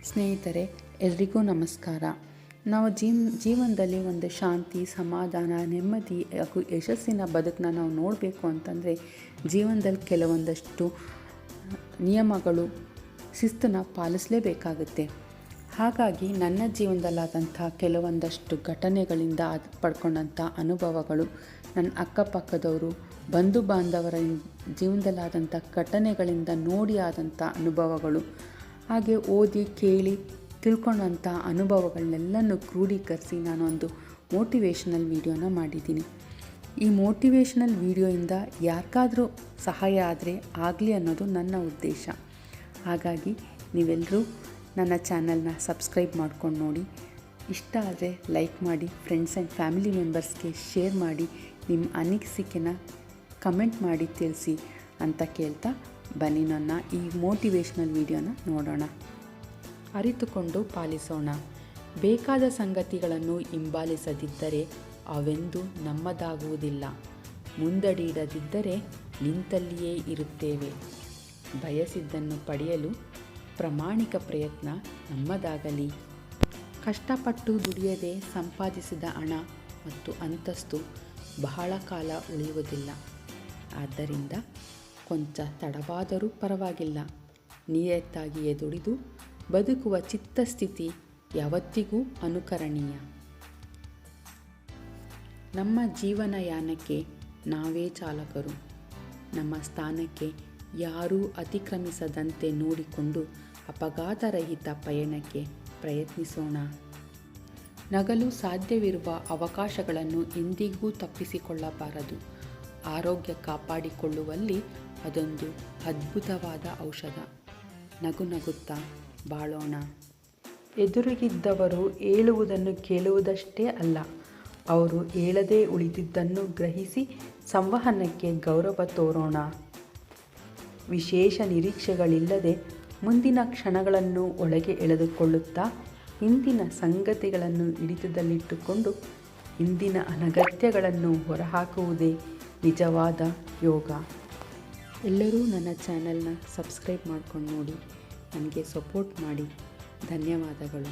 ಸ್ನೇಹಿತರೆ, ಎಲ್ರಿಗೂ ನಮಸ್ಕಾರ. ನಾವು ಜೀವನದಲ್ಲಿ ಒಂದು ಶಾಂತಿ, ಸಮಾಧಾನ, ನೆಮ್ಮದಿ ಹಾಗೂ ಯಶಸ್ಸಿನ ಬದುಕನ್ನ ನಾವು ನೋಡಬೇಕು ಅಂತಂದರೆ ಜೀವನದಲ್ಲಿ ಕೆಲವೊಂದಷ್ಟು ನಿಯಮಗಳು, ಶಿಸ್ತನ್ನು ಪಾಲಿಸಲೇಬೇಕಾಗುತ್ತೆ. ಹಾಗಾಗಿ ನನ್ನ ಜೀವನದಲ್ಲಾದಂಥ ಕೆಲವೊಂದಷ್ಟು ಘಟನೆಗಳಿಂದ ಪಡ್ಕೊಂಡಂಥ ಅನುಭವಗಳು, ನನ್ನ ಅಕ್ಕಪಕ್ಕದವರು, ಬಂಧು ಬಾಂಧವರ ಜೀವನದಲ್ಲಾದಂಥ ಘಟನೆಗಳಿಂದ ನೋಡಿ ಆದಂಥ ಅನುಭವಗಳು, ಹಾಗೆ ಓದಿ ಕೇಳಿ ತಿಳ್ಕೊಂಡಂಥ ಅನುಭವಗಳನ್ನೆಲ್ಲನೂ ಕ್ರೋಢೀಕರಿಸಿ ನಾನೊಂದು ಮೋಟಿವೇಶ್ನಲ್ ವೀಡಿಯೋನ ಮಾಡಿದ್ದೀನಿ. ಈ ಮೋಟಿವೇಶ್ನಲ್ ವೀಡಿಯೋಯಿಂದ ಯಾರಿಗಾದರೂ ಸಹಾಯ ಆದರೆ ಆಗಲಿ ಅನ್ನೋದು ನನ್ನ ಉದ್ದೇಶ. ಹಾಗಾಗಿ ನೀವೆಲ್ಲರೂ ನನ್ನ ಚಾನಲ್ನ ಸಬ್ಸ್ಕ್ರೈಬ್ ಮಾಡ್ಕೊಂಡು ನೋಡಿ. ಇಷ್ಟ ಆದರೆ ಲೈಕ್ ಮಾಡಿ, ಫ್ರೆಂಡ್ಸ್ ಆ್ಯಂಡ್ ಫ್ಯಾಮಿಲಿ ಮೆಂಬರ್ಸ್ಗೆ ಶೇರ್ ಮಾಡಿ, ನಿಮ್ಮ ಅನಿಸಿಕೆನ ಕಮೆಂಟ್ ಮಾಡಿ ತಿಳಿಸಿ ಅಂತ ಕೇಳ್ತಾ ಬನ್ನಿ ನನ್ನ ಈ ಮೋಟಿವೇಶ್ನಲ್ ವೀಡಿಯೋನ ನೋಡೋಣ. ಅರಿತುಕೊಂಡು ಪಾಲಿಸೋಣ. ಬೇಕಾದ ಸಂಗತಿಗಳನ್ನು ಹಿಂಬಾಲಿಸದಿದ್ದರೆ ಅವೆಂದೂ ನಮ್ಮದಾಗುವುದಿಲ್ಲ. ಮುಂದಡಿಯಿಡದಿದ್ದರೆ ನಿಂತಲ್ಲಿಯೇ ಇರುತ್ತೇವೆ. ಬಯಸಿದ್ದನ್ನು ಪಡೆಯಲು ಪ್ರಾಮಾಣಿಕ ಪ್ರಯತ್ನ ನಮ್ಮದಾಗಲಿ. ಕಷ್ಟಪಟ್ಟು ದುಡಿಯದೆ ಸಂಪಾದಿಸಿದ ಹಣ ಮತ್ತು ಅಂತಸ್ತು ಬಹಳ ಕಾಲ ಉಳಿಯುವುದಿಲ್ಲ. ಆದ್ದರಿಂದ ಕೊಂಚ ತಡವಾದರೂ ಪರವಾಗಿಲ್ಲ. ನಿಯತ್ತಾಗಿಯೇ ದುಡಿದು ಬದುಕುವ ಚಿತ್ತಸ್ಥಿತಿ ಯಾವತ್ತಿಗೂ ಅನುಕರಣೀಯ. ನಮ್ಮ ಜೀವನಯಾನಕ್ಕೆ ನಾವೇ ಚಾಲಕರು. ನಮ್ಮ ಸ್ಥಾನಕ್ಕೆ ಯಾರೂ ಅತಿಕ್ರಮಿಸದಂತೆ ನೋಡಿಕೊಂಡು ಅಪಘಾತರಹಿತ ಪಯಣಕ್ಕೆ ಪ್ರಯತ್ನಿಸೋಣ. ನಗಲು ಸಾಧ್ಯವಿರುವ ಅವಕಾಶಗಳನ್ನು ಎಂದಿಗೂ ತಪ್ಪಿಸಿಕೊಳ್ಳಬಾರದು. ಆರೋಗ್ಯ ಕಾಪಾಡಿಕೊಳ್ಳುವಲ್ಲಿ ಅದೊಂದು ಅದ್ಭುತವಾದ ಔಷಧ. ನಗುತ್ತಾ ಬಾಳೋಣ. ಎದುರಿಗಿದ್ದವರು ಹೇಳುವುದನ್ನು ಕೇಳುವುದಷ್ಟೇ ಅಲ್ಲ, ಅವರು ಹೇಳದೇ ಉಳಿದಿದ್ದನ್ನು ಗ್ರಹಿಸಿ ಸಂವಹನಕ್ಕೆ ಗೌರವ ತೋರೋಣ. ವಿಶೇಷ ನಿರೀಕ್ಷೆಗಳಿಲ್ಲದೆ ಮುಂದಿನ ಕ್ಷಣಗಳನ್ನು ಒಳಗೆ ಎಳೆದುಕೊಳ್ಳುತ್ತಾ ಹಿಂದಿನ ಸಂಗತಿಗಳನ್ನು ಹಿಡಿತದಲ್ಲಿಟ್ಟುಕೊಂಡು ಇಂದಿನ ಅನಗತ್ಯಗಳನ್ನು ಹೊರಹಾಕುವುದೇ ನಿಜವಾದ ಯೋಗ. ಎಲ್ಲರೂ ನನ್ನ ಚಾನಲ್ನ ಸಬ್ಸ್ಕ್ರೈಬ್ ಮಾಡ್ಕೊಂಡು ನೋಡಿ, ನನಗೆ ಸಪೋರ್ಟ್ ಮಾಡಿ. ಧನ್ಯವಾದಗಳು.